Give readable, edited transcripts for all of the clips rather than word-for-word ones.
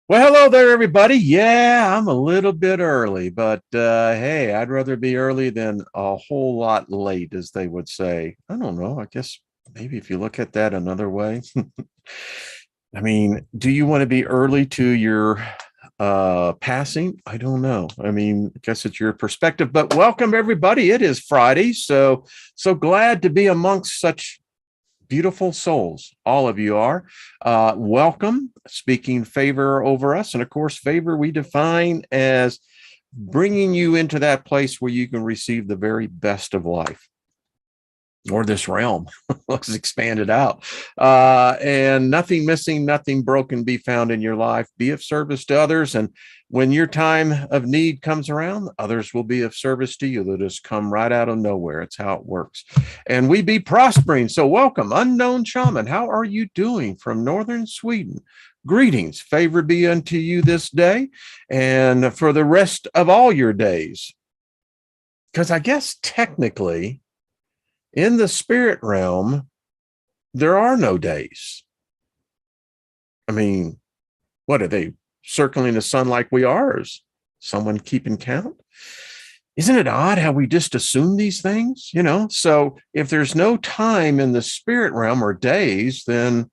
Well, hello there, everybody. Yeah, I'm a little bit early, but hey, I'd rather be early than a whole lot late, as they would say. I don't know. I guess maybe if you look at that another way. I mean, do you want to be early to your passing? I don't know. I mean, I guess it's your perspective, but welcome everybody. It is Friday, so glad to be amongst such beautiful souls. All of you are welcome, speaking favor over us. And of course, favor we define as bringing you into that place where you can receive the very best of life or this realm. Let's expand it out. And nothing missing, nothing broken be found in your life. Be of service to others. And when your time of need comes around, others will be of service to you. They'll just come right out of nowhere. It's how it works. And we be prospering. So welcome, unknown shaman. How are you doing from northern Sweden? Greetings. Favor be unto you this day and for the rest of all your days. Because I guess technically, in the spirit realm, there are no days. I mean, what are they circling the sun like we are? Is someone keeping count? Isn't it odd how we just assume these things? So if there's no time in the spirit realm or days, then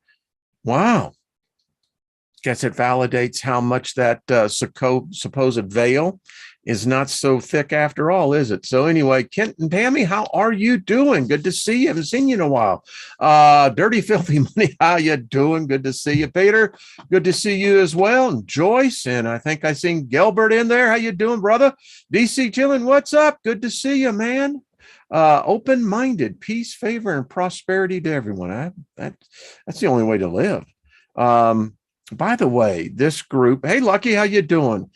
wow. Guess it validates how much that supposed veil is not so thick after all, is it? So anyway, Kent and Tammy, how are you doing? Good to see you. Haven't seen you in a while. Dirty Filthy Money, how you doing? Good to see you, Peter. Good to see you as well. And Joyce, and I think I seen Gilbert in there. How you doing, brother? DC chilling, what's up? Good to see you, man. Open-minded, peace, favor, and prosperity to everyone. That's the only way to live. By the way, this group, hey, Lucky, how you doing?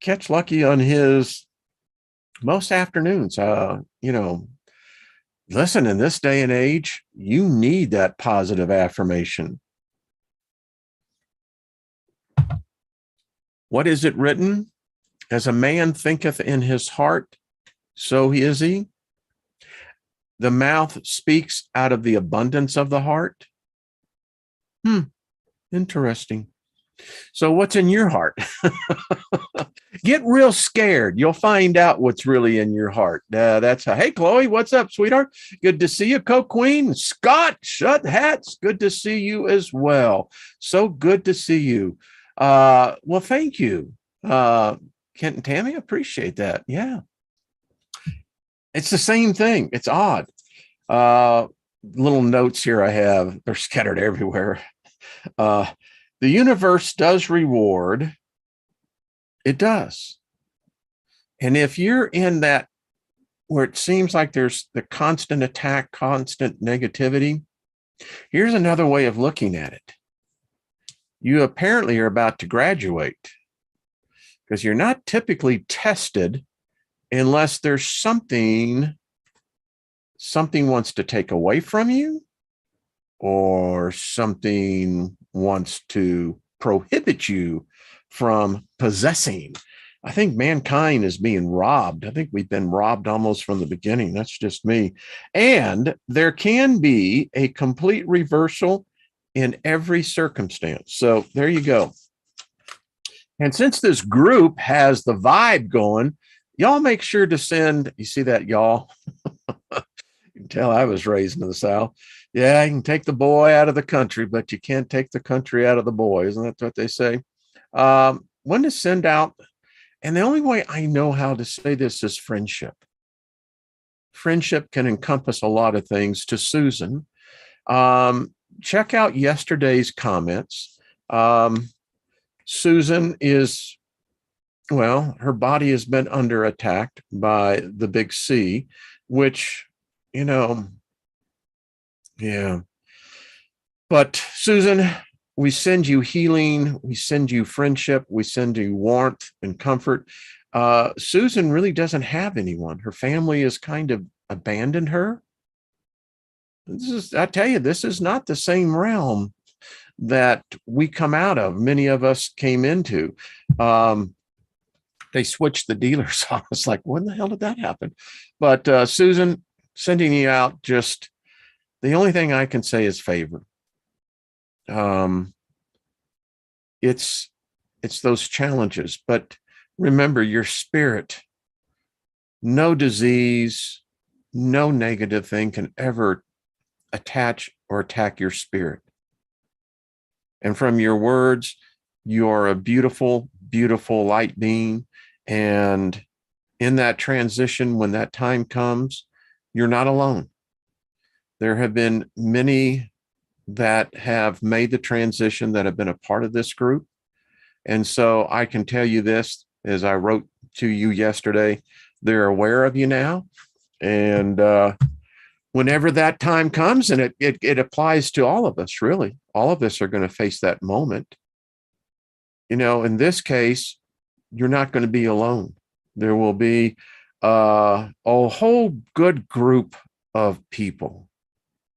Catch Lucky on his most afternoons. Listen, in this day and age, you need that positive affirmation. What is it written? As a man thinketh in his heart, so is he. The mouth speaks out of the abundance of the heart. Interesting. So what's in your heart? Get real scared. You'll find out what's really in your heart. That's how. Hey, Chloe, what's up, sweetheart? Good to see you, Coke Queen. Scott, Shut Hats. Good to see you as well. So good to see you. Well, thank you, Kent and Tammy. Appreciate that. Yeah. It's the same thing. It's odd. Little notes here I have. They're scattered everywhere. The universe does reward. It does. And if you're in that where it seems like there's the constant attack, constant negativity, here's another way of looking at it. You apparently are about to graduate because you're not typically tested unless there's something wants to take away from you or something wants to prohibit you from possessing. I think mankind is being robbed. I think we've been robbed almost from the beginning. That's just me. And there can be a complete reversal in every circumstance. So there you go. And since this group has the vibe going, y'all make sure to send, you see that, y'all? You can tell I was raised in the South. Yeah, you can take the boy out of the country, but you can't take the country out of the boy. Isn't that what they say? When to send out, and the only way I know how to say this is friendship. Friendship can encompass a lot of things. To Susan, check out yesterday's comments. Susan is, well, her body has been under attack by the big C, which, yeah. But Susan, we send you healing. We send you friendship. We send you warmth and comfort. Susan really doesn't have anyone. Her family has kind of abandoned her. I tell you, this is not the same realm that we come out of. Many of us came into. They switched the dealers. I was like, when the hell did that happen? But Susan, sending you out, just the only thing I can say is favor. It's it's those challenges. But remember, your spirit, no disease, no negative thing can ever attach or attack your spirit. And from your words, you're a beautiful, beautiful light being. And in that transition, when that time comes, you're not alone. There have been many that have made the transition that have been a part of this group. And so I can tell you this, as I wrote to you yesterday, they're aware of you now. And whenever that time comes, and it applies to all of us, really, all of us are going to face that moment. You know, in this case, you're not going to be alone. There will be a whole good group of people.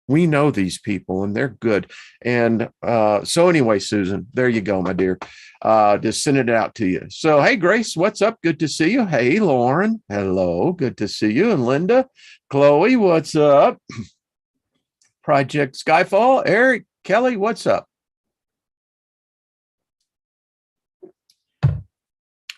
We know these people and they're good. And so anyway, Susan, there you go, my dear. Just send it out to you. So, hey, Grace, what's up? Good to see you. Hey, Lauren. Hello. Good to see you. And Linda, Chloe, what's up? Project Skyfall. Eric, Kelly, what's up?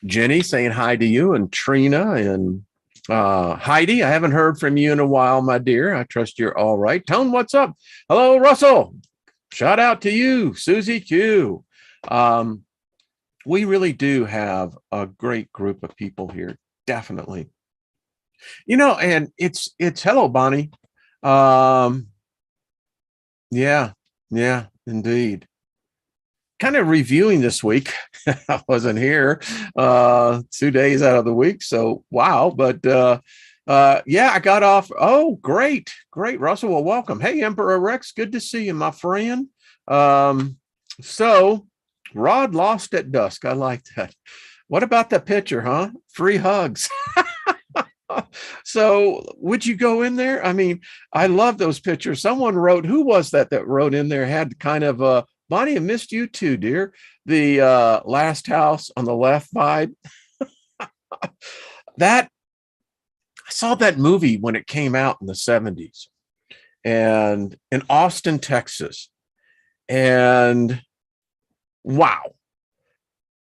Jenny saying hi to you, and Trina and Heidi. I haven't heard from you in a while, my dear. I trust you're all right. Tone, what's up? Hello, Russell. Shout out to you, Susie Q. We really do have a great group of people here, definitely. You know, and it's hello, Bonnie. Yeah, indeed. Kind of reviewing this week. I wasn't here 2 days out of the week, so wow. But yeah, I got off. Oh, great, Russell. Well, welcome. Hey, Emperor Rex, good to see you, my friend. So Rod lost at dusk. I like that. What about the picture, huh? Free hugs. So would you go in there? I mean, I love those pictures. Someone wrote, who was that wrote in there, had kind of a, Bonnie, I missed you too, dear. The last house on the left vibe. That, I saw that movie when it came out in the 70s and in Austin, Texas. And wow,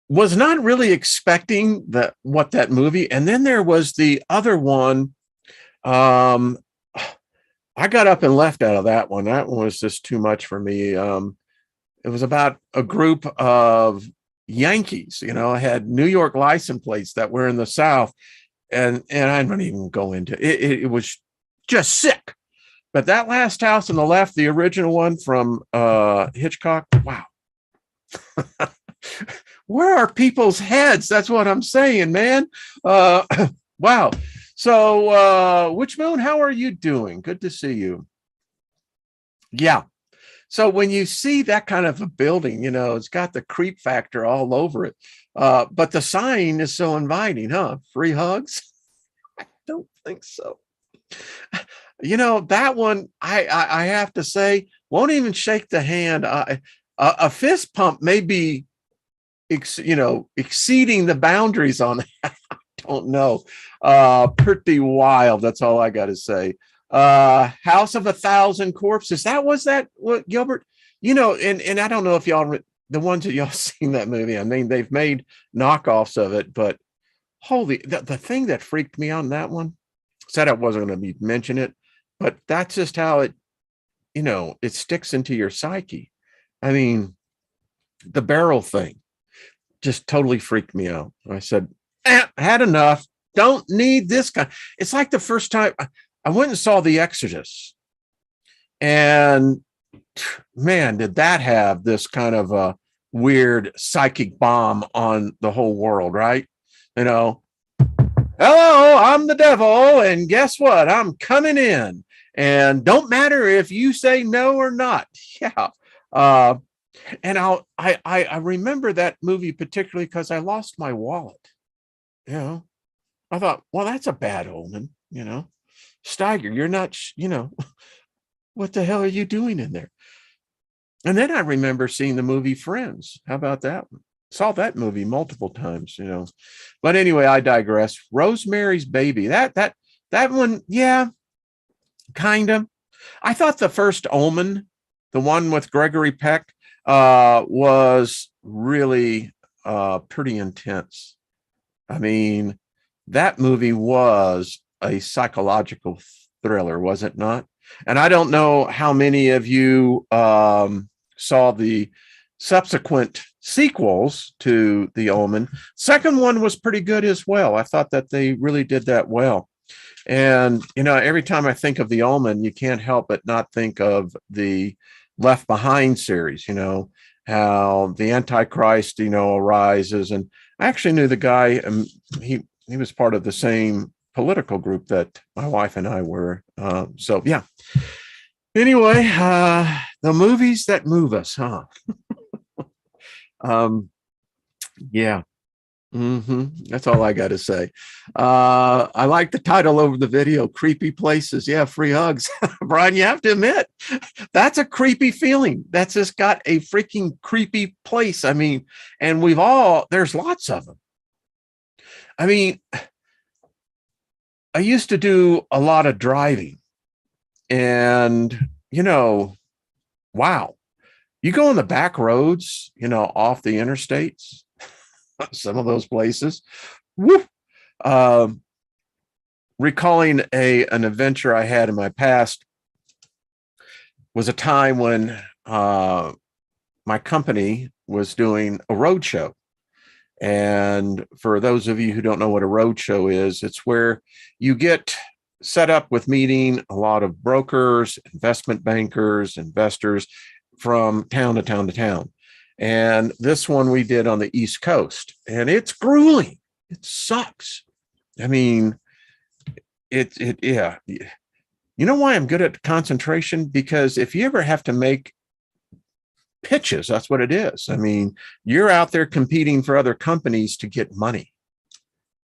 was not really expecting what that movie. And then there was the other one. I got up and left out of that one. That one was just too much for me. It was about a group of Yankees, you know, had New York license plates that were in the South. And I don't even go into it. It was just sick. But that last house on the left, the original one from Hitchcock, wow. Where are people's heads? That's what I'm saying, man. Wow. So, Witch Moon, how are you doing? Good to see you. Yeah. So when you see that kind of a building, you know, it's got the creep factor all over it. But the sign is so inviting, huh? Free hugs? I don't think so. You know, that one, I have to say, won't even shake the hand. A fist pump may be, exceeding the boundaries on that. I don't know. Pretty wild. That's all I got to say. House of 1,000 Corpses. What, Gilbert? You know, and I don't know if y'all, the ones that y'all seen that movie. I mean, they've made knockoffs of it, but holy, the thing that freaked me on that one, said I wasn't going to mention it, but that's just how it, it sticks into your psyche. I mean, the barrel thing just totally freaked me out. I said, I had enough. Don't need this guy. It's like the first time I went and saw The Exorcist, and man, did that have this kind of a weird psychic bomb on the whole world, right? Hello, I'm the devil, and guess what? I'm coming in, and don't matter if you say no or not. Yeah. And I remember that movie particularly because I lost my wallet. I thought, well, that's a bad omen. Steiger, you're not, what the hell are you doing in there? And then I remember seeing the movie Friends. How about that one? Saw that movie multiple times, But anyway, I digress. Rosemary's Baby. That one, yeah, kind of. I thought the first Omen, the one with Gregory Peck, was really pretty intense. I mean, that movie was a psychological thriller, was it not? And I don't know how many of you saw the subsequent sequels to The Omen. Second one was pretty good as well. I thought that they really did that well. And, you know, every time I think of The Omen, you can't help but not think of the Left Behind series, you know, how the Antichrist, you know, arises. And I actually knew the guy, he was part of the same political group that my wife and I were. So, yeah. Anyway, the movies that move us, huh? Yeah. That's all I got to say. I like the title over the video, Creepy Places. Yeah, free hugs. Brian, you have to admit, that's a creepy feeling. That's just got a freaking creepy place. I mean, and there's lots of them. I mean, I used to do a lot of driving and, you know, wow, you go on the back roads, you know, off the interstates, some of those places. Woo! Recalling an adventure I had in my past was a time when my company was doing a road show. And for those of you who don't know what a road show is, it's where you get set up with meeting a lot of brokers, investment bankers, investors from town to town to town. And this one we did on the East Coast, and it's grueling. It sucks. I mean, yeah. You know why I'm good at concentration? Because if you ever have to make pitches, that's what it is. I mean, you're out there competing for other companies to get money.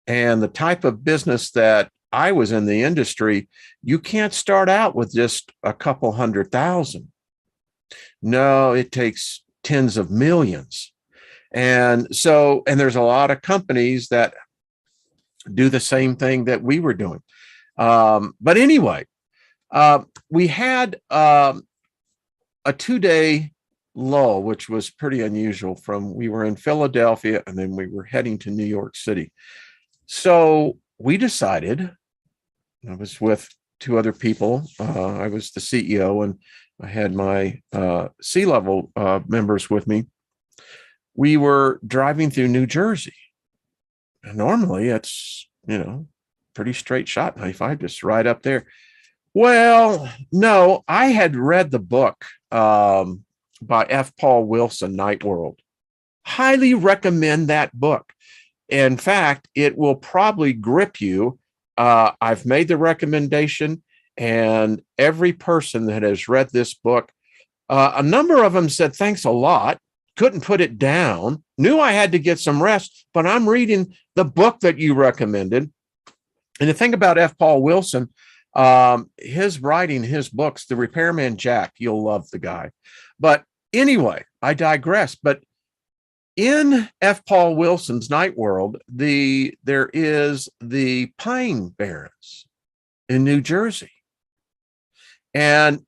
And the type of business that I was in the industry, you can't start out with just a couple 100,000. No, it takes tens of millions. And there's a lot of companies that do the same thing that we were doing. But anyway, we had a 2-day lull, which was pretty unusual. We were in Philadelphia and then we were heading to New York City. So we decided, I was with 2 other people. I was the CEO and I had my C-level members with me. We were driving through New Jersey. And normally it's, you know, pretty straight shot, 95, just right up there. Well, no, I had read the book by F. Paul Wilson, Night World. Highly recommend that book. In fact, it will probably grip you. I've made the recommendation, and every person that has read this book, a number of them said, thanks a lot, couldn't put it down, knew I had to get some rest, but I'm reading the book that you recommended. And the thing about F. Paul Wilson, his writing, his books, The Repairman Jack, you'll love the guy. But anyway, I digress. But in F. Paul Wilson's Night World, there is the Pine Barrens in New Jersey. And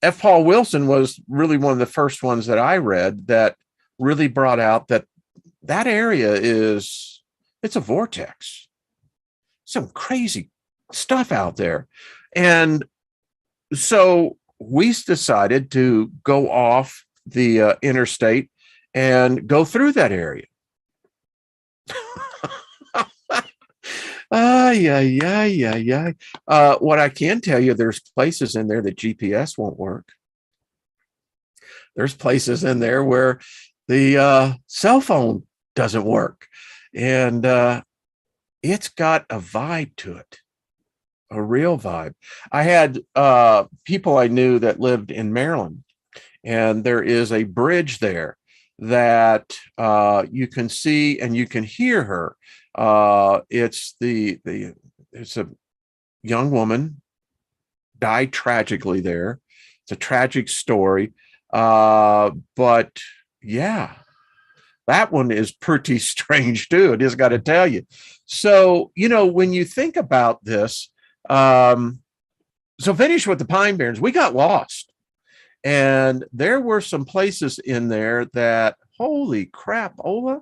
F. Paul Wilson was really one of the first ones that I read that really brought out that area it's a vortex. Some crazy stuff out there. And so we decided to go off the interstate and go through that area. Yeah. What I can tell you, there's places in there that GPS won't work. There's places in there where the cell phone doesn't work. And it's got a vibe to it, a real vibe. I had people I knew that lived in Maryland, and there is a bridge there that you can see and you can hear her. It's a young woman died tragically there. It's a tragic story. But yeah, that one is pretty strange too. I just got to tell you. So, you know, when you think about this, so finish with the Pine Barrens, we got lost. And there were some places in there that, holy crap, Ola.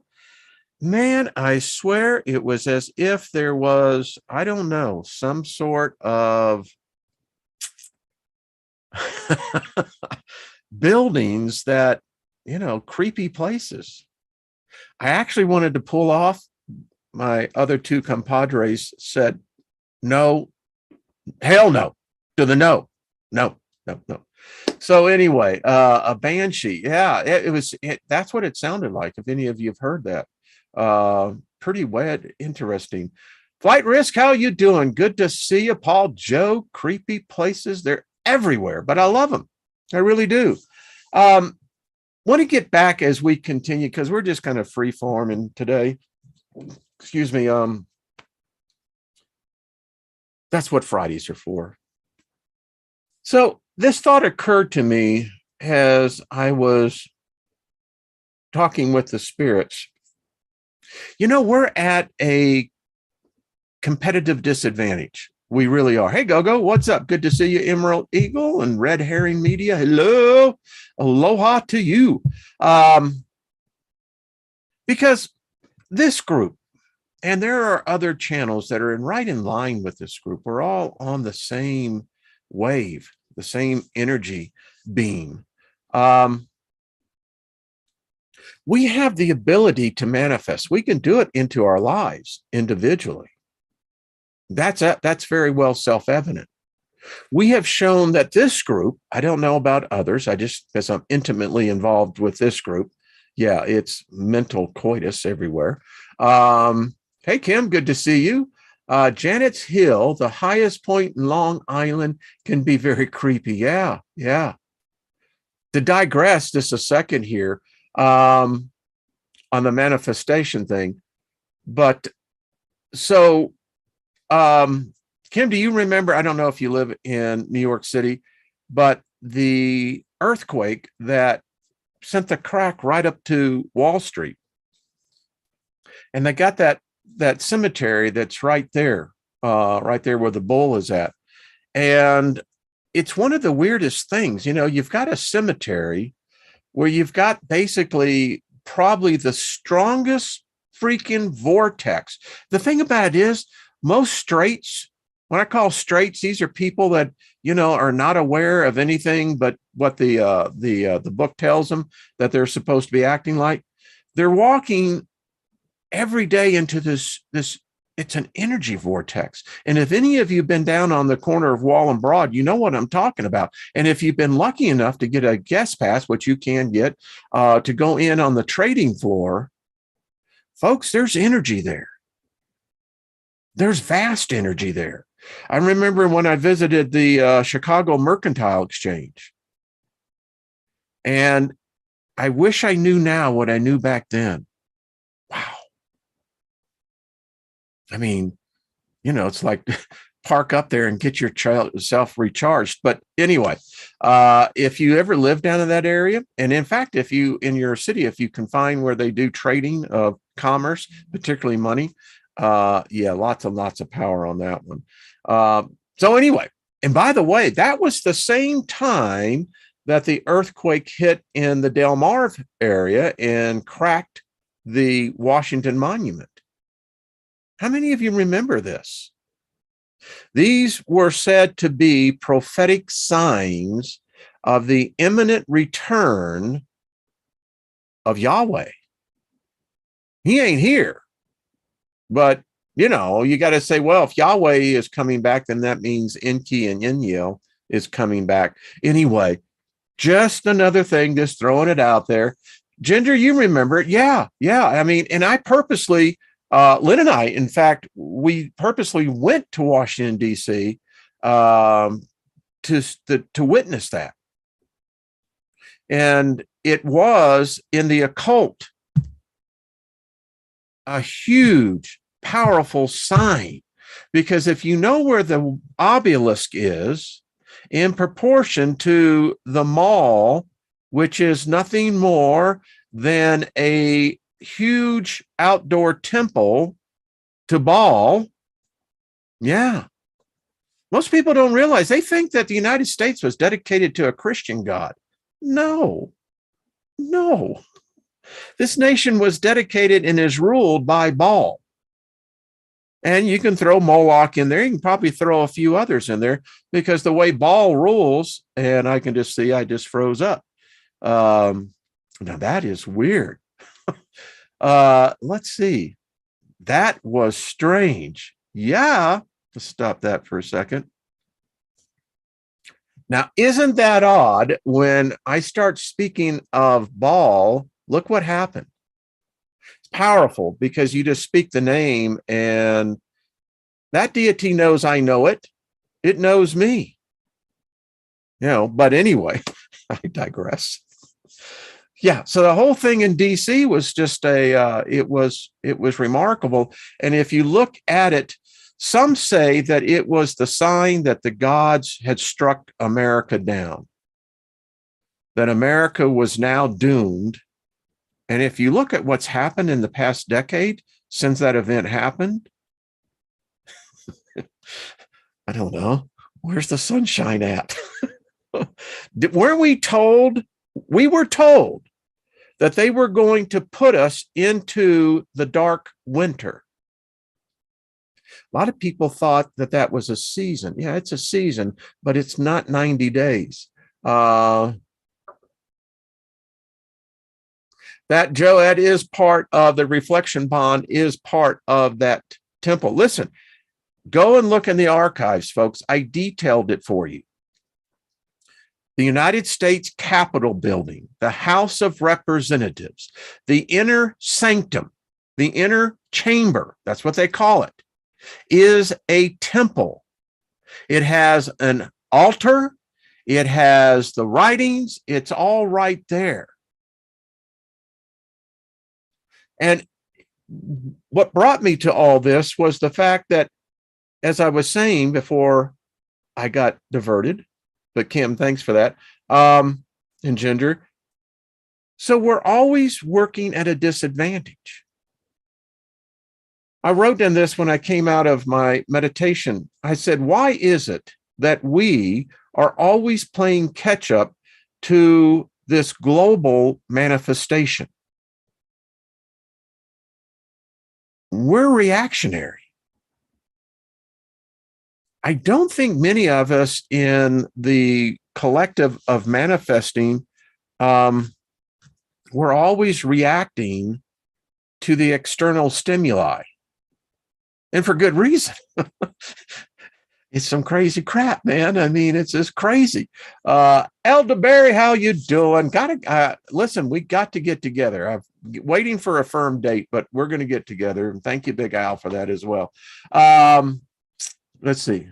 Man, I swear it was as if there was, I don't know, some sort of buildings that, creepy places. I actually wanted to pull off. My other two compadres said, no, hell no, to the no, no, no, no. So anyway, a banshee. Yeah, that's what it sounded like. If any of you have heard that, pretty wet, interesting. Flight Risk, how you doing? Good to see you, Paul, Joe. Creepy places, they're everywhere, but I love them. I really do. Want to get back as we continue because we're just kind of free forming today. Excuse me. That's what Fridays are for. So this thought occurred to me as I was talking with the spirits. We're at a competitive disadvantage. We really are. Hey, Gogo, what's up? Good to see you, Emerald Eagle and Red Herring Media. Hello. Aloha to you. Because this group, and there are other channels that are right in line with this group, we're all on the same wave, the same energy beam. We have the ability to manifest. We can do it into our lives individually. That's very well self-evident. We have shown that this group, I don't know about others, because I'm intimately involved with this group. Yeah, it's mental coitus everywhere. Hey, Kim, good to see you. Janet's Hill, the highest point in Long Island, can be very creepy. Yeah. To digress just a second here on the manifestation thing. But so, Kim, do you remember, I don't know if you live in New York City, but the earthquake that sent the crack right up to Wall Street? And they got that cemetery that's right there where the bull is at. And it's one of the weirdest things. You've got a cemetery where you've got basically probably the strongest freaking vortex. The thing about it is, most straights, when I call straights, these are people that, are not aware of anything but what the book tells them that they're supposed to be acting like. They're walking every day into this, it's an energy vortex. And if any of you have been down on the corner of Wall and Broad, you know what I'm talking about. And if you've been lucky enough to get a guest pass, which you can get, to go in on the trading floor, folks, there's energy there. There's vast energy there. I remember when I visited the Chicago Mercantile Exchange, and I wish I knew now what I knew back then. Wow. I mean, it's like park up there and get yourself recharged. But anyway, if you ever live down in that area, and in fact, if you in your city, if you can find where they do trading of commerce, particularly money, lots and lots of power on that one. So anyway, and by the way, that was the same time that the earthquake hit in the Delmarva area and cracked the Washington Monument. How many of you remember this? These were said to be prophetic signs of the imminent return of Yahweh. He ain't here. But, you got to say, well, if Yahweh is coming back, then that means Enki and Enlil is coming back. Anyway, just another thing, just throwing it out there. Ginger, you remember it? Yeah. I mean, and I purposely, Lynn and I, in fact, we purposely went to Washington, D.C. To witness that. And it was in the occult, a huge, powerful sign, because if you know where the obelisk is in proportion to the mall, which is nothing more than a huge outdoor temple to Baal. Yeah. Most people don't realize, they think that the United States was dedicated to a Christian God. No. This nation was dedicated and is ruled by Baal. And you can throw Moloch in there. You can probably throw a few others in there because the way Baal rules, and I can just see I just froze up. Now that is weird. Let's see. That was strange. Yeah. Let's stop that for a second. Now, isn't that odd? When I start speaking of Baal, look what happened. It's powerful because you just speak the name and that deity knows I know it. It knows me. But anyway, I digress. Yeah, so the whole thing in DC was just it was remarkable. And if you look at it, some say that it was the sign that the gods had struck America down, that America was now doomed. And if you look at what's happened in the past decade since that event happened, I don't know, where's the sunshine at? Weren't we told? We were told that they were going to put us into the dark winter. A lot of people thought that that was a season. Yeah, it's a season, but it's not 90 days. That is part of the reflection bond, is part of that temple. Listen, go and look in the archives, folks. I detailed it for you. The United States Capitol building, the House of Representatives, the inner sanctum, the inner chamber, that's what they call it, is a temple. It has an altar. It has the writings. It's all right there. And what brought me to all this was the fact that, as I was saying before I got diverted, but Kim, thanks for that, and Ginger. So we're always working at a disadvantage. I wrote in this when I came out of my meditation. I said, why is it that we are always playing catch up to this global manifestation? We're reactionary. I don't think many of us in the collective of manifesting, we're always reacting to the external stimuli. And for good reason. It's some crazy crap, man. I mean, it's just crazy. Elder Barry, how you doing? Listen, we got to get together. I'm waiting for a firm date, but we're going to get together. And thank you, Big Al, for that as well. Let's see.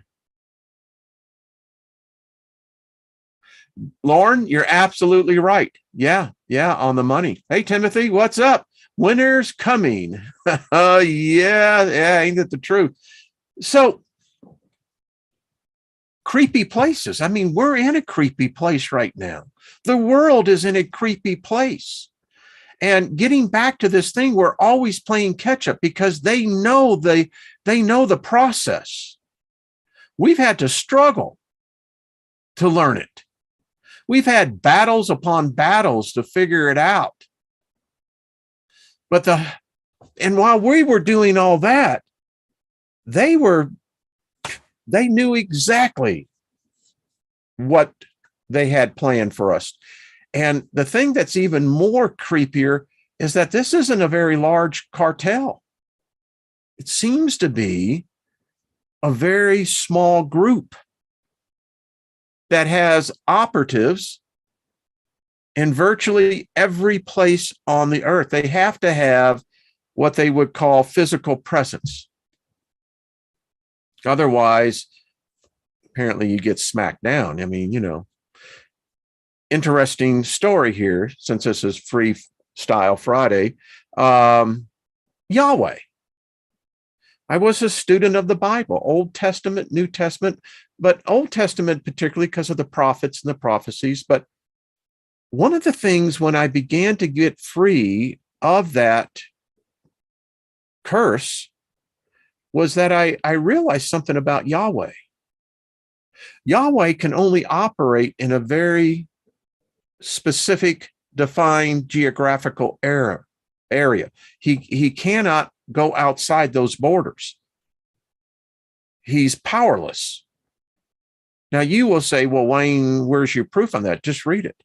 Lauren, you're absolutely right. Yeah, on the money. Hey, Timothy, what's up? Winter's coming. Yeah, ain't it the truth? So, creepy places. I mean, we're in a creepy place right now. The world is in a creepy place. And getting back to this thing, we're always playing catch up because they know the process. We've had to struggle to learn it. We've had battles upon battles to figure it out. But while we were doing all that, they knew exactly what they had planned for us. And the thing that's even more creepier is that this isn't a very large cartel. It seems to be a very small group that has operatives in virtually every place on the earth. They have to have what they would call physical presence. Otherwise, apparently you get smacked down. I mean, interesting story here, since this is Freestyle Friday. Yahweh. I was a student of the Bible, Old Testament, New Testament, but Old Testament particularly because of the prophets and the prophecies. But one of the things when I began to get free of that curse was that I realized something about Yahweh. Yahweh can only operate in a very specific defined geographical area. He cannot go outside those borders. He's powerless. Now you will say, well, Wayne, where's your proof on that? Just read it.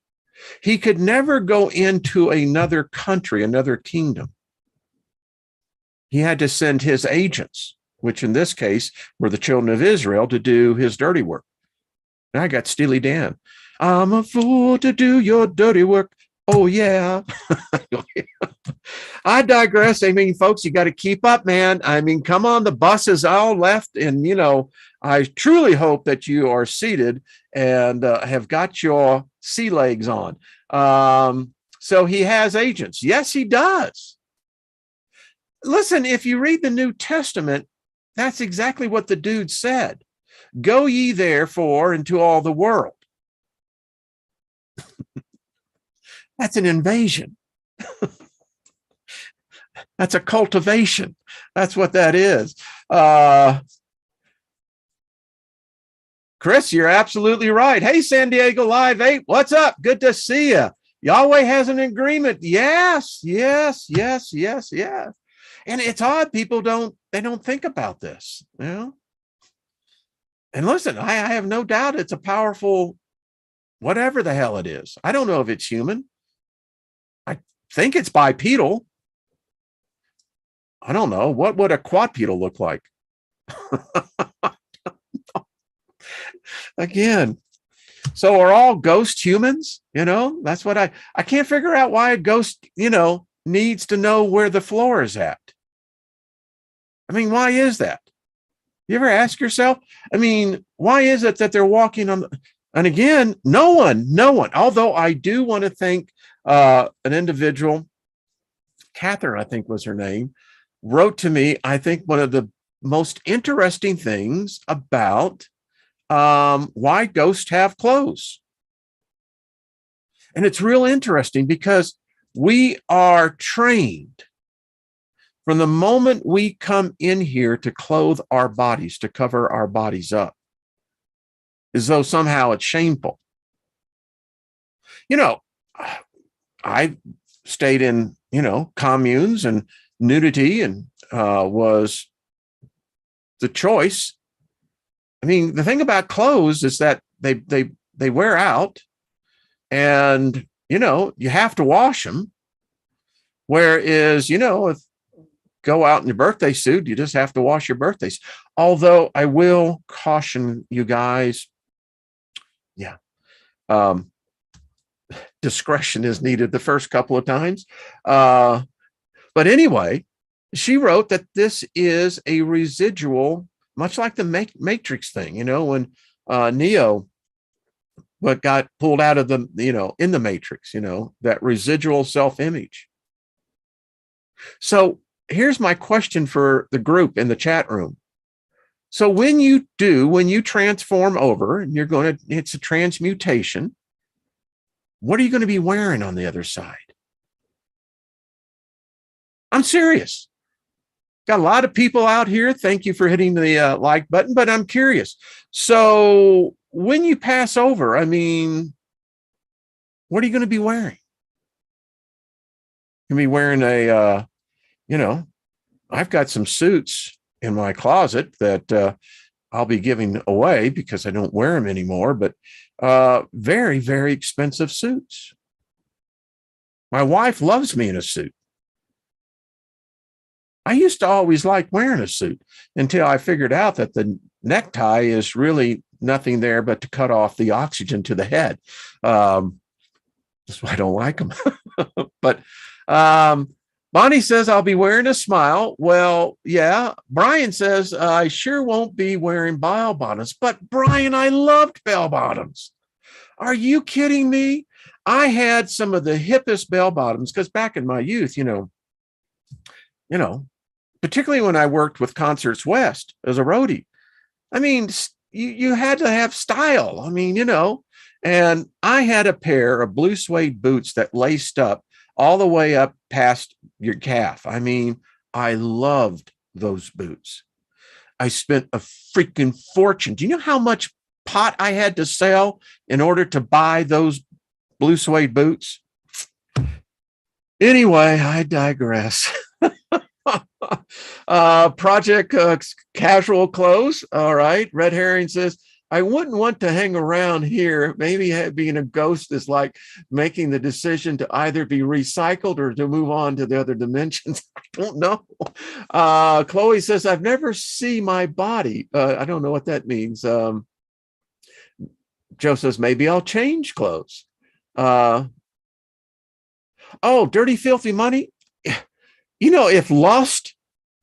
He could never go into another country, another kingdom. He had to send his agents, which in this case were the children of Israel, to do his dirty work. And I got Steely Dan. I'm a fool to do your dirty work. Oh, yeah. I digress. I mean, folks, you got to keep up, man. I mean, come on, the bus is all left. And, you know, I truly hope that you are seated and have got your sea legs on. So he has agents. Yes, he does. Listen, if you read the New Testament, that's exactly what the dude said. Go ye therefore into all the world. That's an invasion. That's a cultivation. That's what that is. Chris, you're absolutely right. Hey, San Diego Live 8, what's up? Good to see you. Yahweh has an agreement. Yes, yes, yes, yes, yes. And it's odd, people don't think about this, you know? And listen, I have no doubt it's a powerful, whatever the hell it is. I don't know if it's human. I think it's bipedal. I don't know. What would a quadrupedal look like? Again, so are all ghost humans? You know, that's what I can't figure out why a ghost, you know, needs to know where the floor is at. I mean, why is that? You ever ask yourself? I mean, why is it that they're walking on? And again, no one, although I do want to thank an individual, Catherine, I think was her name, wrote to me, I think one of the most interesting things about why ghosts have clothes. And it's real interesting because we are trained from the moment we come in here to clothe our bodies, to cover our bodies up, as though somehow it's shameful. You know, I stayed in, you know, communes, and nudity and was the choice. I mean, the thing about clothes is that they wear out, and, you know, you have to wash them. Whereas, you know, if go out in your birthday suit, you just have to wash your birthdays. Although I will caution you guys, yeah, discretion is needed the first couple of times. But anyway, she wrote that this is a residual, much like the Matrix thing, you know, when Neo got pulled out of the, you know, in the Matrix, you know, that residual self-image. So here's my question for the group in the chat room. So when you transform over and it's a transmutation, what are you going to be wearing on the other side? I'm serious. Got a lot of people out here. Thank you for hitting the like button, but I'm curious. So when you pass over, I mean, what are you going to be wearing? You're going to be wearing a, you know, I've got some suits in my closet that I'll be giving away because I don't wear them anymore, but very, very expensive suits. My wife loves me in a suit. I used to always like wearing a suit until I figured out that the necktie is really nothing there but to cut off the oxygen to the head. That's why I don't like them. But Bonnie says, I'll be wearing a smile. Well, yeah. Brian says, I sure won't be wearing bell bottoms. But Brian, I loved bell bottoms. Are you kidding me? I had some of the hippest bell bottoms because back in my youth, you know, particularly when I worked with Concerts West as a roadie, I mean, you had to have style. I mean, you know, and I had a pair of blue suede boots that laced up all the way up past your calf. I mean, I loved those boots. I spent a freaking fortune. Do you know how much pot I had to sell in order to buy those blue suede boots? Anyway, I digress. Project casual clothes. All right. Red Herring says, I wouldn't want to hang around here. Maybe being a ghost is like making the decision to either be recycled or to move on to the other dimensions. I don't know. Chloe says, I've never seen my body. I don't know what that means. Joe says, maybe I'll change clothes. Oh, dirty, filthy money. If lust,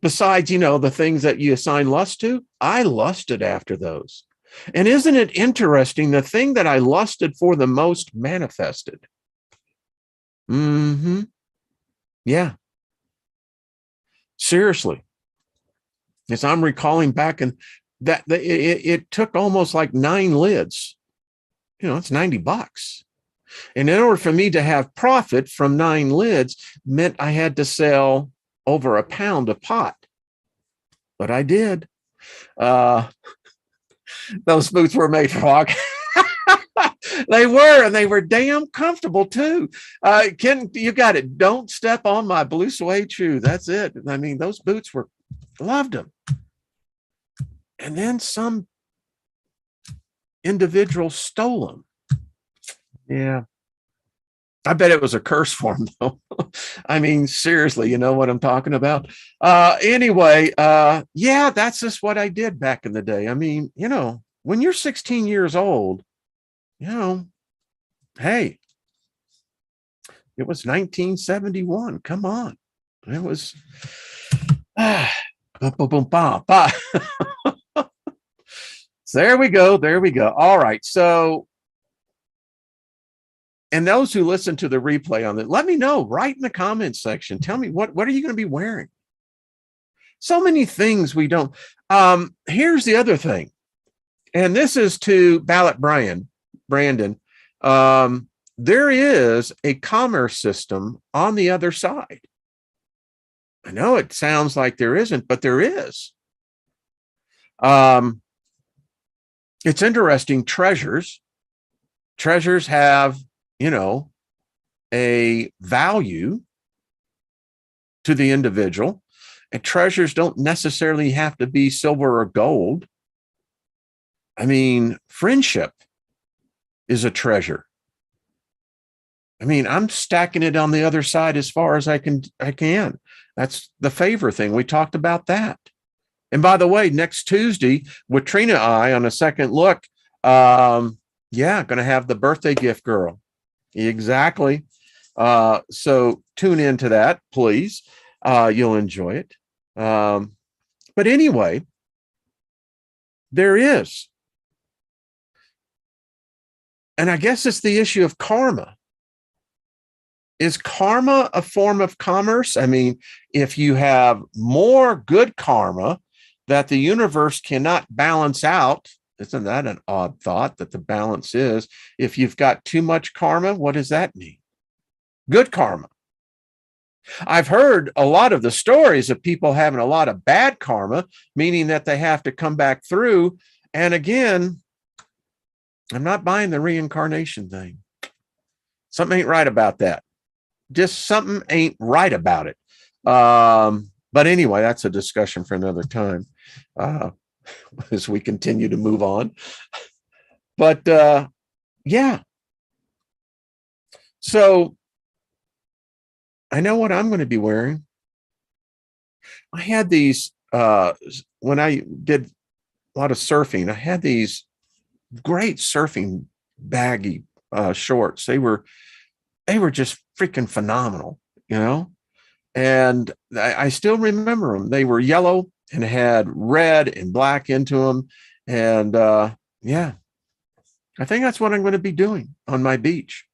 besides, the things that you assign lust to, I lusted after those. And isn't it interesting? The thing that I lusted for the most manifested. Mm-hmm. Yeah. Seriously. As I'm recalling back, and that it took almost like 9 lids. It's $90. And in order for me to have profit from 9 lids meant I had to sell over a pound of pot. But I did. Those boots were made for walking. They were, and they were damn comfortable too. Ken, you got it. Don't step on my blue suede shoe. That's it. I mean, those boots loved them. And then some individual stole them. Yeah. I bet it was a curse for him, though. I mean, seriously, you know what I'm talking about? Anyway, yeah, that's just what I did back in the day. I mean, when you're 16 years old, hey, it was 1971. Come on. It was. So there we go. There we go. All right. So, and those who listen to the replay on it, let me know. Write in the comments section. Tell me what are you going to be wearing? So many things we don't. Here's the other thing, and this is to Ballot Brandon. There is a commerce system on the other side. I know it sounds like there isn't, but there is. It's interesting. Treasures have, a value to the individual, and treasures don't necessarily have to be silver or gold. I mean, friendship is a treasure. I mean, I'm stacking it on the other side as far as I can. That's the favor thing. We talked about that. And by the way, next Tuesday with Trina and I on a second look, going to have the birthday gift girl. Exactly. So tune into that, please. You'll enjoy it. But anyway, there is. And I guess it's the issue of karma. Is karma a form of commerce? I mean, if you have more good karma that the universe cannot balance out, isn't that an odd thought that the balance is? If you've got too much karma, what does that mean? Good karma. I've heard a lot of the stories of people having a lot of bad karma, meaning that they have to come back through. And again, I'm not buying the reincarnation thing. Something ain't right about that. Just something ain't right about it. But anyway, that's a discussion for another time as we continue to move on. But yeah. So I know what I'm going to be wearing. I had these, when I did a lot of surfing, I had these great surfing baggy shorts. They were just freaking phenomenal, and I still remember them. They were yellow and had red and black into them. And yeah, I think that's what I'm going to be doing on my beach.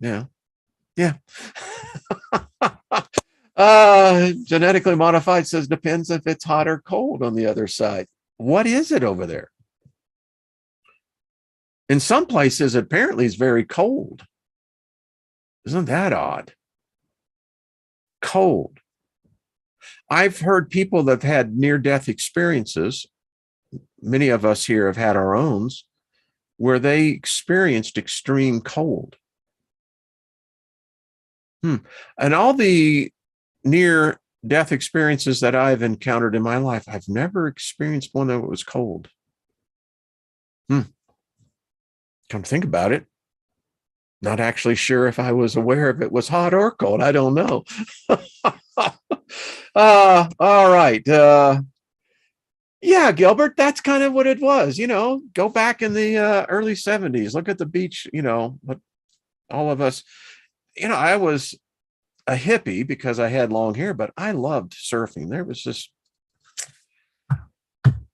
Yeah. Yeah. Genetically modified says depends if it's hot or cold on the other side. What is it over there? In some places, apparently it's very cold. Isn't that odd? Cold. I've heard people that have had near-death experiences. Many of us here have had our own, where they experienced extreme cold. Hmm. And all the near death experiences that I've encountered in my life, I've never experienced one that was cold. Hmm. Come to think about it, not actually sure if I was aware if it was hot or cold. I don't know. All right. Yeah, Gilbert, that's kind of what it was. Go back in the early 70s, look at the beach, but all of us, I was a hippie because I had long hair, but I loved surfing. There was just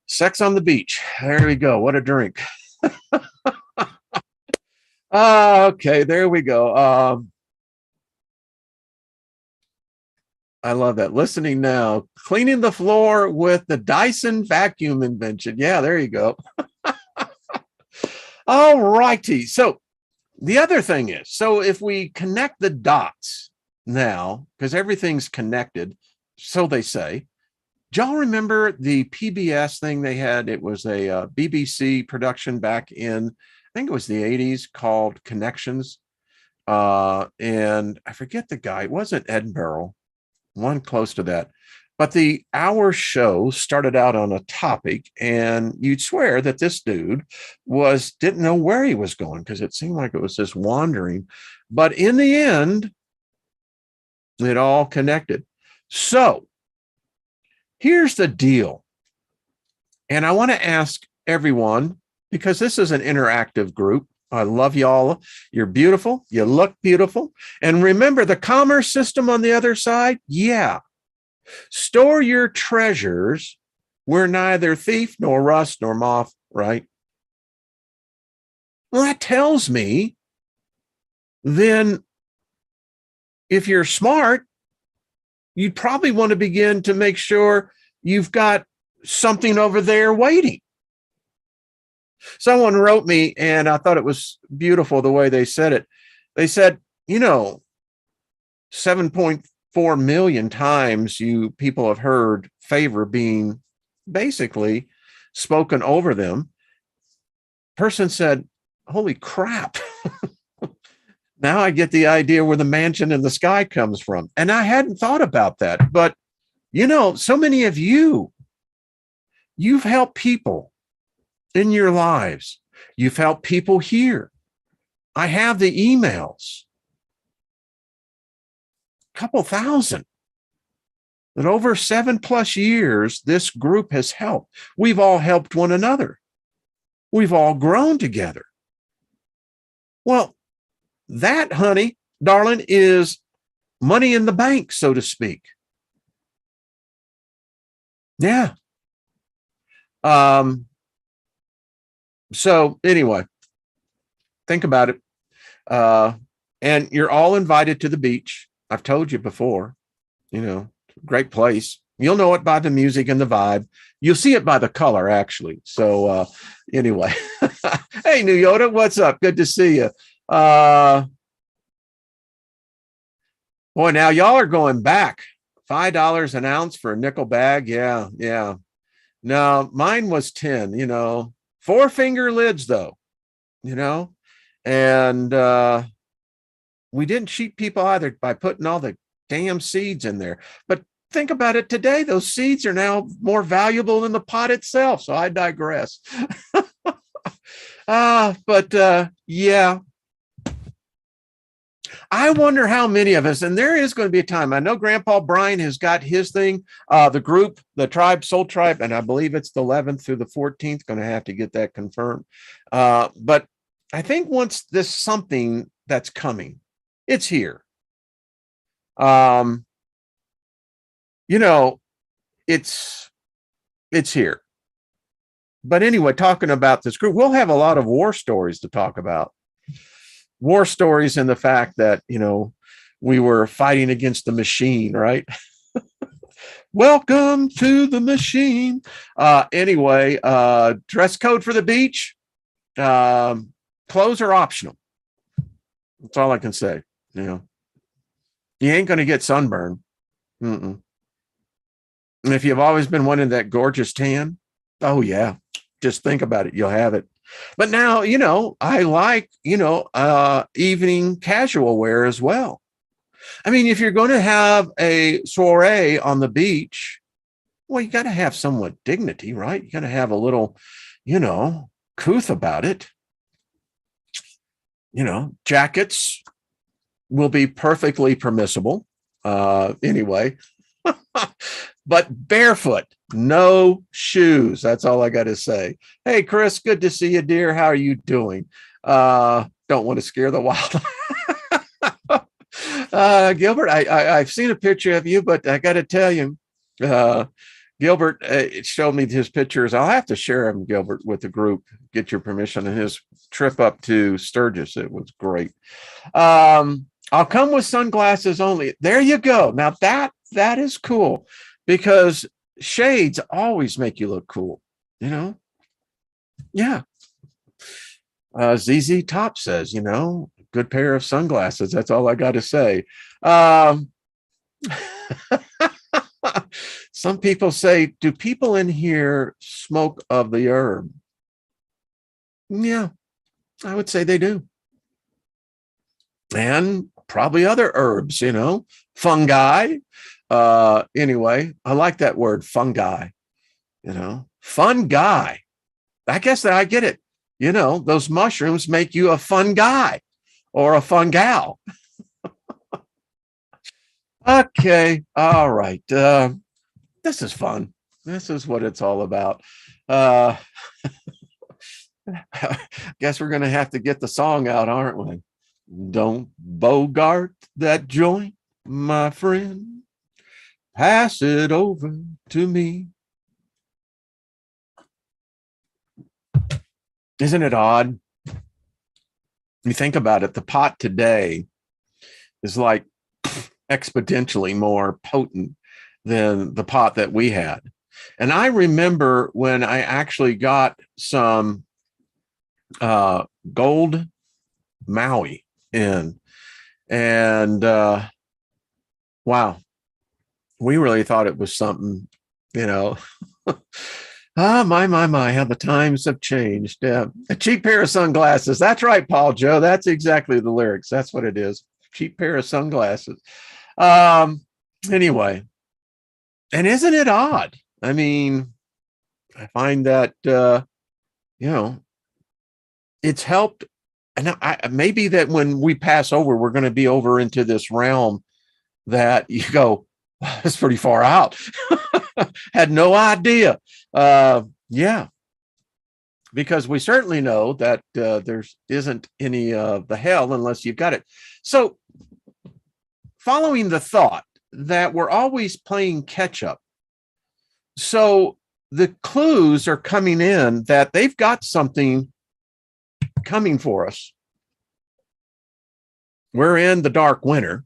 sex on the beach. There we go. What a drink. Okay, there we go. I love that. Listening now, cleaning the floor with the Dyson vacuum invention. Yeah, there you go. All righty. So the other thing is, so if we connect the dots now, because everything's connected, so they say. Do y'all remember the PBS thing they had? It was a BBC production back in, I think it was the 80s, called Connections. And I forget the guy. It wasn't Edinburgh, one close to that. But the hour show started out on a topic, and you'd swear that this dude didn't know where he was going because it seemed like it was just wandering. But in the end, it all connected. So here's the deal. And I want to ask everyone, because this is an interactive group. I love y'all. You're beautiful. You look beautiful. And remember the commerce system on the other side? Yeah. Store your treasures where neither thief nor rust nor moth, right? Well, that tells me then if you're smart, you'd probably want to begin to make sure you've got something over there waiting. Someone wrote me, and I thought it was beautiful the way they said it. They said, 7.4 million times you people have heard favor being basically spoken over them. Person said, holy crap. Now I get the idea where the mansion in the sky comes from. And I hadn't thought about that. But, so many of you've helped people in your lives. You've helped people here. I have the emails. A couple thousand. That over 7+ years, this group has helped. We've all helped one another. We've all grown together. Well, that, honey, darling, is money in the bank, so to speak. Yeah. So anyway, think about it. And you're all invited to the beach. I've told you before, great place. You'll know it by the music and the vibe. You'll see it by the color, actually. So anyway, hey, New Yoda, what's up? Good to see you. Boy, now y'all are going back. $5 an ounce for a nickel bag. Yeah. No, mine was 10, 4-finger lids though, and we didn't cheat people either by putting all the damn seeds in there. But think about it today. Those seeds are now more valuable than the pot itself. So I digress. Yeah. I wonder how many of us, and there is going to be a time. I know Grandpa Brian has got his thing, the group, the tribe, Soul Tribe, and I believe it's the 11th through the 14th. Going to have to get that confirmed. But I think once this something that's coming, it's here. It's here. But anyway, talking about this group, we'll have a lot of war stories to talk about. War stories and the fact that, we were fighting against the machine, right? Welcome to the machine. Anyway, dress code for the beach. Clothes are optional. That's all I can say. You ain't going to get sunburn. And if you've always been wanting that gorgeous tan, oh yeah, just think about it. You'll have it. But now, I like, evening casual wear as well. I mean, if you're going to have a soiree on the beach, well, you got to have somewhat dignity, right? You got to have a little, couth about it. Jackets will be perfectly permissible. Anyway, but barefoot, no shoes. That's all I got to say. Hey, Chris, good to see you, dear. How are you doing? Don't want to scare the wild. Gilbert, I've seen a picture of you, but I got to tell you, Gilbert showed me his pictures. I'll have to share them, Gilbert, with the group. Get your permission. And his trip up to Sturgis, it was great. I'll come with sunglasses only. There you go. Now that is cool, because shades always make you look cool. Yeah. ZZ Top says, good pair of sunglasses. That's all I got to say. Some people say, do people in here smoke of the herb? Yeah, I would say they do. And probably other herbs, fungi. Anyway, I like that word, fungi. Fun guy. I guess that I get it. Those mushrooms make you a fun guy or a fun gal. Okay. All right. This is fun. This is what it's all about. Guess we're going to have to get the song out, aren't we? Don't bogart that joint, my friend. Pass it over to me. Isn't it odd? You think about it, the pot today is like exponentially more potent than the pot that we had. And I remember when I actually got some gold Maui in, and wow, we really thought it was something, my, how the times have changed. A cheap pair of sunglasses. That's right, Paul Joe. That's exactly the lyrics. That's what it is. Cheap pair of sunglasses. Anyway, and isn't it odd? I mean, I find that, it's helped. And maybe that when we pass over, we're going to be over into this realm that you go, that's pretty far out. Had no idea. Yeah, because we certainly know that there isn't any of the hell unless you've got it. So following the thought that we're always playing catch up. So the clues are coming in that they've got something coming for us. We're in the dark winter.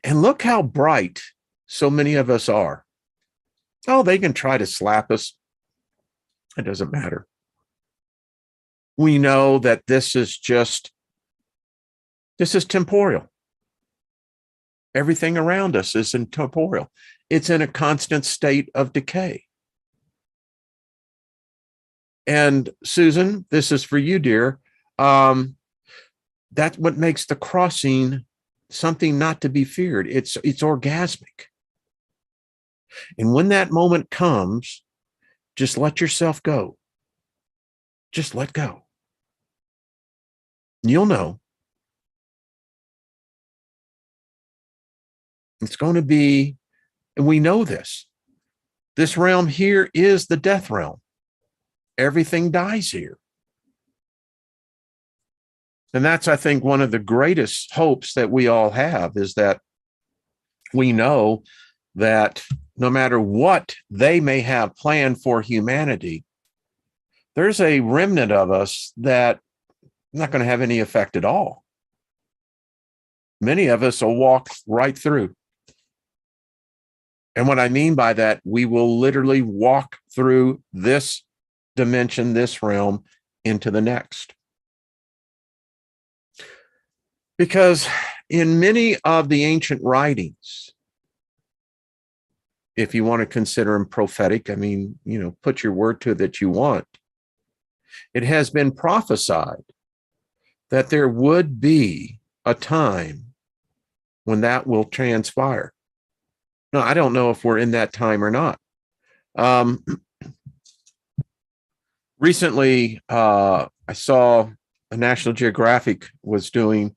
And look how bright so many of us are. Oh, they can try to slap us. It doesn't matter. We know that this is temporal. Everything around us is temporal. It's in a constant state of decay. And Susan, this is for you, dear. That's what makes the crossing something not to be feared. It's orgasmic. And when that moment comes, just let yourself go. Just let go. You'll know. It's going to be, and we know this. This realm here is the death realm. Everything dies here. And that's, I think, one of the greatest hopes that we all have, is that we know that no matter what they may have planned for humanity, there's a remnant of us that not going to have any effect at all. Many of us will walk right through. And what I mean by that, we will literally walk through this dimension, this realm, into the next. Because in many of the ancient writings, if you want to consider them prophetic, I mean, put your word to it that you want, it has been prophesied that there would be a time when that will transpire. No, I don't know if we're in that time or not. Recently, I saw a National Geographic was doing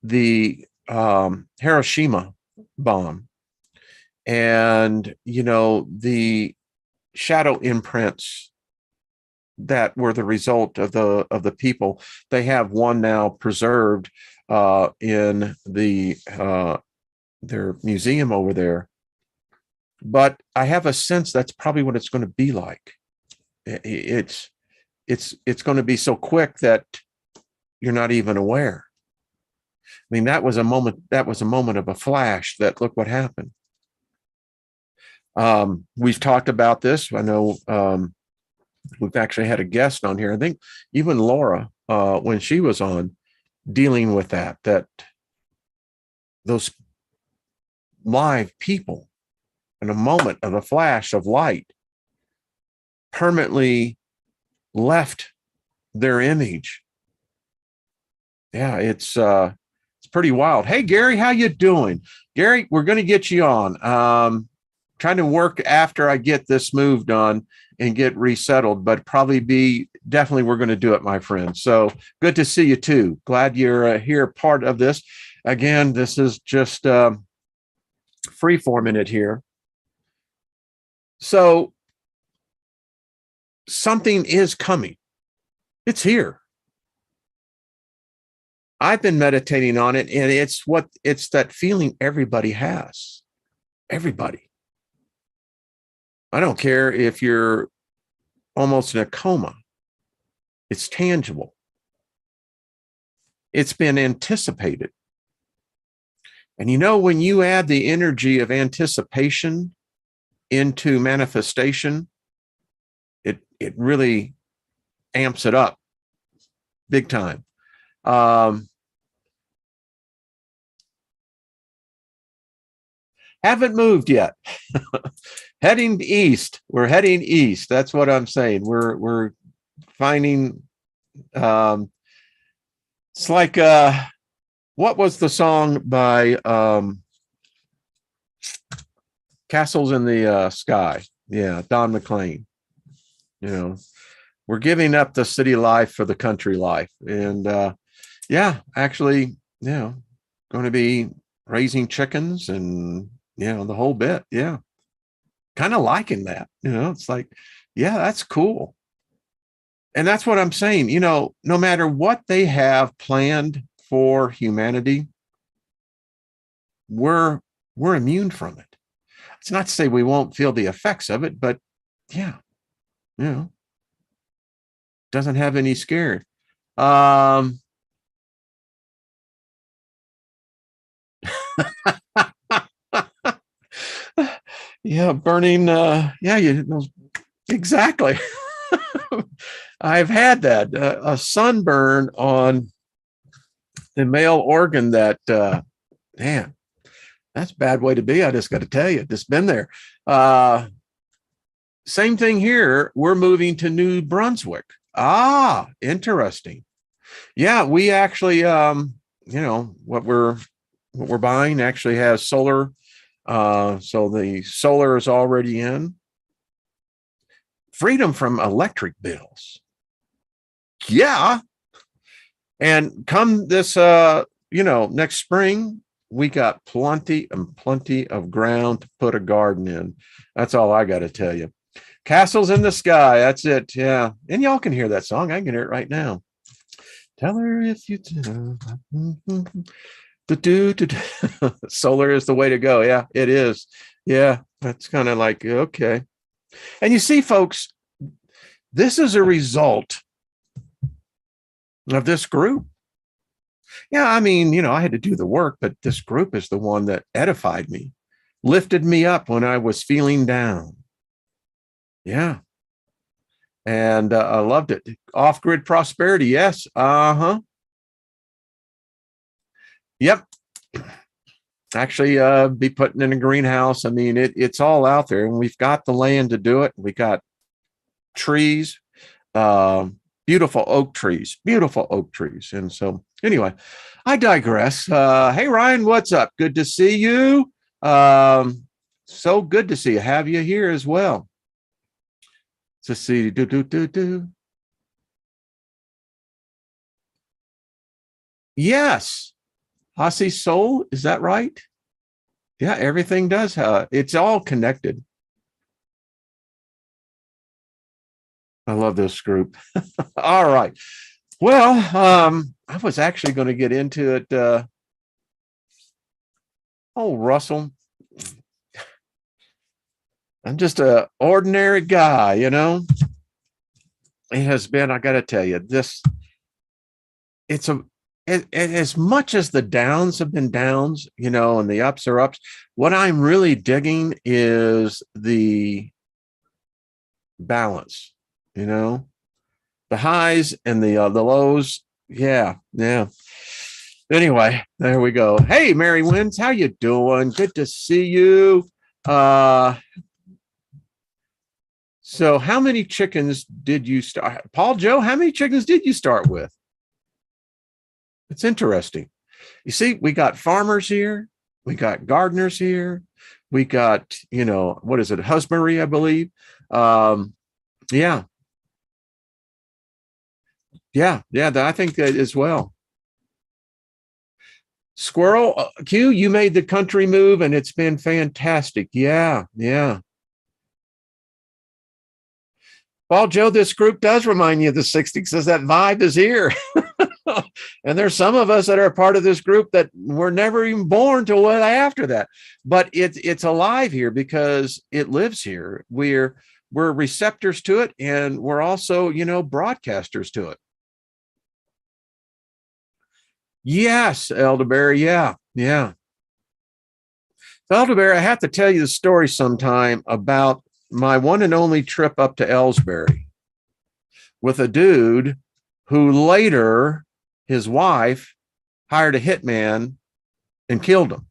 the Hiroshima bomb, and the shadow imprints that were the result of the people. They have one now preserved in their museum over there. But I have a sense that's probably what it's going to be like. It's going to be so quick that you're not even aware. I mean, that was a moment of a flash that look what happened. We've talked about this. I know we've actually had a guest on here. I think even Laura, when she was on, dealing with that those live people in a moment of a flash of light permanently left their image. Yeah, it's pretty wild. Hey, Gary, how you doing? Gary, we're going to get you on. Trying to work after I get this move done and get resettled, but definitely we're going to do it, my friend. So good to see you too. Glad you're here, part of this. Again, this is just free-forming it here. So something is coming. It's here. I've been meditating on it, and it's that feeling everybody has. Everybody. I don't care if you're almost in a coma. It's tangible. It's been anticipated. And when you add the energy of anticipation into manifestation, it really amps it up big time. Haven't moved yet. Heading east. We're heading east. That's what I'm saying. We're finding. It's like what was the song by Castles in the Sky? Yeah, Don McLean. We're giving up the city life for the country life, and actually, going to be raising chickens and the whole bit. Yeah. Kind of liking that, it's like, yeah, that's cool. And that's what I'm saying, no matter what they have planned for humanity, we're immune from it. It's not to say we won't feel the effects of it, but doesn't have any scare. Yeah, burning. Exactly. I've had that a sunburn on the male organ. That man, that's a bad way to be. I just got to tell you, just been there. Same thing here. We're moving to New Brunswick. Ah, interesting. Yeah, we actually, what we're buying actually has solar. So the solar is already in. Freedom from electric bills. Yeah. And come this, next spring, we got plenty of ground to put a garden in. That's all I got to tell you. Castles in the Sky. That's it. Yeah. And y'all can hear that song. I can hear it right now. Tell her if you do. Solar is the way to go. Yeah, it is. Yeah, that's kind of like, okay. And you see, folks, this is a result of this group. Yeah, I mean, I had to do the work, but this group is the one that edified me, lifted me up when I was feeling down. Yeah. And I loved it. Off-grid prosperity. Yes. Uh-huh. Yep. Actually, be putting in a greenhouse. I mean, it's all out there, and we've got the land to do it. We got trees, beautiful oak trees. And so Anyway, I digress. Hey, Ryan, what's up? Good to see you. So good to see you. Have you here as well. To see. Yes. Hasi Soul. Is that right? Yeah, everything does. It's all connected. I love this group. All right. Well, I was actually going to get into it. Russell, I'm just an ordinary guy, you know. It has been, I got to tell you, as much as the downs have been downs, you know, and the ups are ups, what I'm really digging is the balance, you know, the highs and the lows. Yeah. Anyway, there we go. Hey, Mary Wins, how you doing? Good to see you. So how many chickens did you start? Paul Joe, how many chickens did you start with? It's interesting. You see, we got farmers here. We got gardeners here. We got, you know, what is it? Husbandry, I believe. Yeah, I think that as well. Squirrel Q, you made the country move and it's been fantastic. Yeah. Well, Joe, this group does remind you of the 60s because that vibe is here. And there's some of us that are a part of this group that were never even born till way after that. But it's alive here because it lives here. We're receptors to it, and we're also, you know, broadcasters to it. Yes, Elderberry. Yeah. So, Elderberry, I have to tell you the story sometime about my one and only trip up to Ellsbury with a dude who later, his wife hired a hitman and killed him.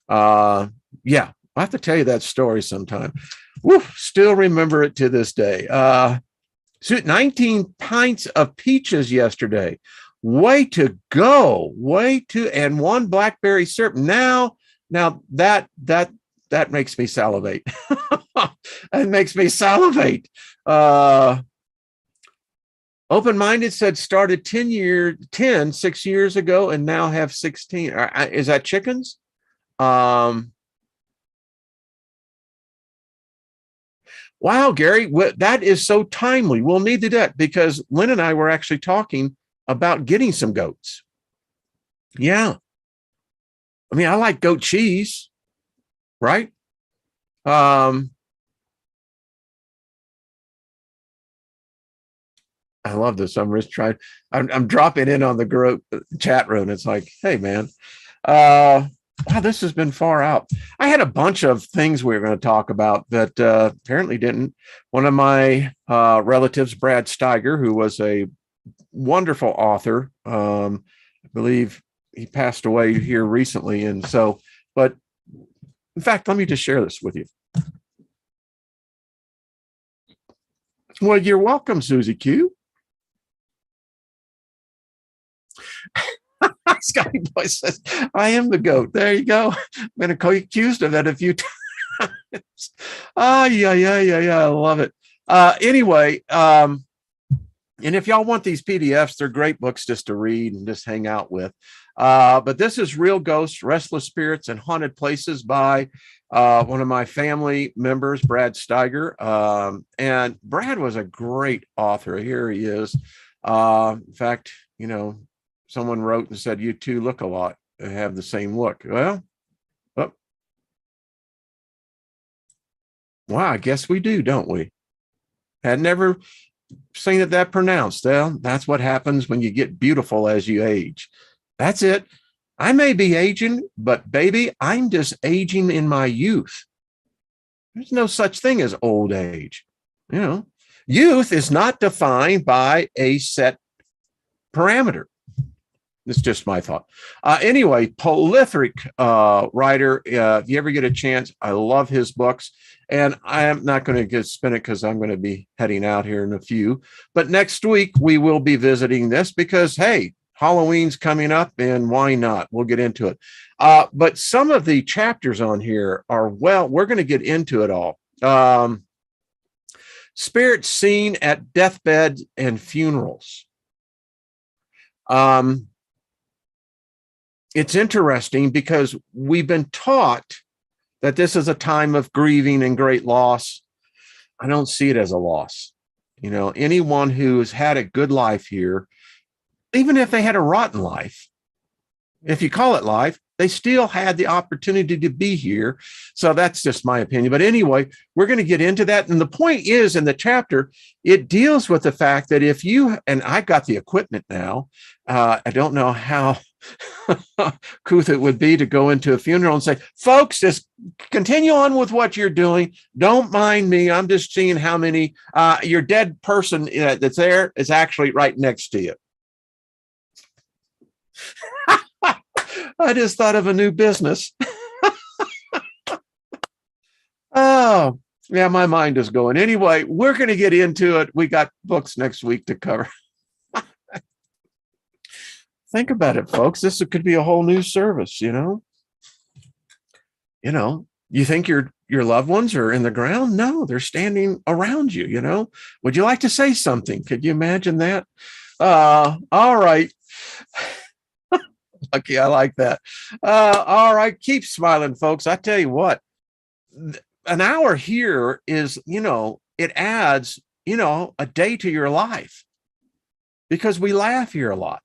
Yeah, I have to tell you that story sometime. Woo, still remember it to this day. 19 pints of peaches yesterday. Way to go. And one blackberry syrup. Now that makes me salivate. It makes me salivate. Open-minded said started 6 years ago and now have 16. Is that chickens? Wow, Gary, that is so timely. We'll need to do that because Lynn and I were actually talking about getting some goats. Yeah. I mean, I like goat cheese, right? I love this. I'm just trying. I'm dropping in on the group chat room. It's like, hey, man. Wow, this has been far out. I had a bunch of things we were going to talk about that apparently didn't. One of my relatives, Brad Steiger, who was a wonderful author, I believe he passed away here recently. And so, but in fact, let me just share this with you. Well, you're welcome, Susie Q. Scotty Boy says, I am the goat. There you go. I'm going to call you accused of that a few times. Yeah. I love it. Anyway, and if y'all want these PDFs, they're great books just to read and just hang out with. But this is Real Ghosts, Restless Spirits, and Haunted Places by one of my family members, Brad Steiger. And Brad was a great author. Here he is. In fact, you know, someone wrote and said, you two look a lot and have the same look. Well, wow, I guess we do, don't we? Had never seen it that pronounced. Well, that's what happens when you get beautiful as you age. That's it. I may be aging, but baby, I'm just aging in my youth. There's no such thing as old age. You know, youth is not defined by a set parameter. It's just my thought. Anyway, prolific writer. If you ever get a chance, I love his books. And I am not going to spin it because I'm going to be heading out here in a few. But next week, we will be visiting this because, hey, Halloween's coming up, and why not? We'll get into it. But some of the chapters on here are, well, we're going to get into it all. Spirits seen at deathbeds and funerals. It's interesting because we've been taught that this is a time of grieving and great loss. I don't see it as a loss. You know, anyone who has had a good life here, even if they had a rotten life, if you call it life, they still had the opportunity to be here. So that's just my opinion. But anyway, we're going to get into that. And the point is, in the chapter, it deals with the fact that if you, and I got the equipment now, I don't know how couth it would be to go into a funeral and say, folks, just continue on with what you're doing. Don't mind me. I'm just seeing how many, your dead person that's there is actually right next to you. I just thought of a new business. Oh, yeah, my mind is going. Anyway, we're going to get into it. We got books next week to cover. Think about it, folks. This could be a whole new service, you know? You know, you think your loved ones are in the ground? No, they're standing around you, you know? Would you like to say something? Could you imagine that? All right. Lucky, I like that. All right, keep smiling, folks. I tell you what, an hour here is, you know, it adds, you know, a day to your life because we laugh here a lot,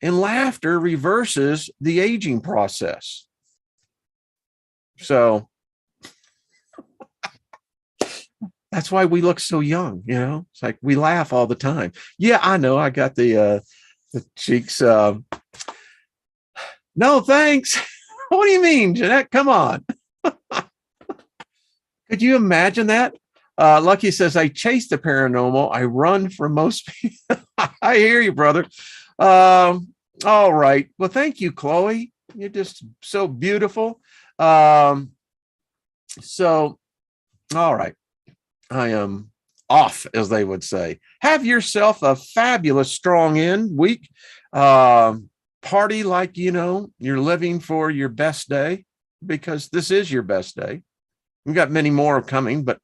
and laughter reverses the aging process. So that's why we look so young, you know. It's like we laugh all the time. Yeah, I know. I got the cheeks. No, thanks. What do you mean, Jeanette? Come on. Could you imagine that? Lucky says, I chase the paranormal. I run from most people. I hear you, brother. All right. Well, thank you, Chloe. You're just so beautiful. So, all right. I am off, as they would say. Have yourself a fabulous, strong end week. Party like, you know, you're living for your best day, because this is your best day. We've got many more coming, but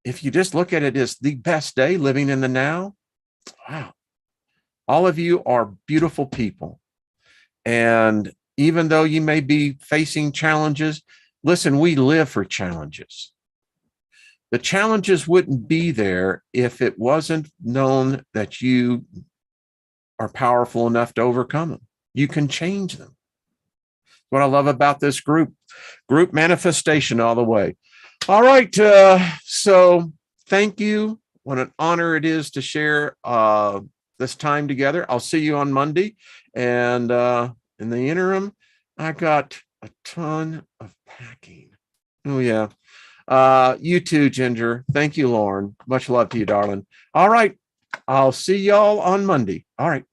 if you just look at it as the best day, living in the now, wow. All of you are beautiful people. And even though you may be facing challenges, listen, we live for challenges. The challenges wouldn't be there if it wasn't known that you are powerful enough to overcome them. You can change them. What I love about this group manifestation all the way. All right. So thank you. What an honor it is to share this time together. I'll see you on Monday. And in the interim, I got a ton of packing. Oh, yeah. You too, Ginger. Thank you, Lauren. Much love to you, darling. All right. I'll see y'all on Monday. All right.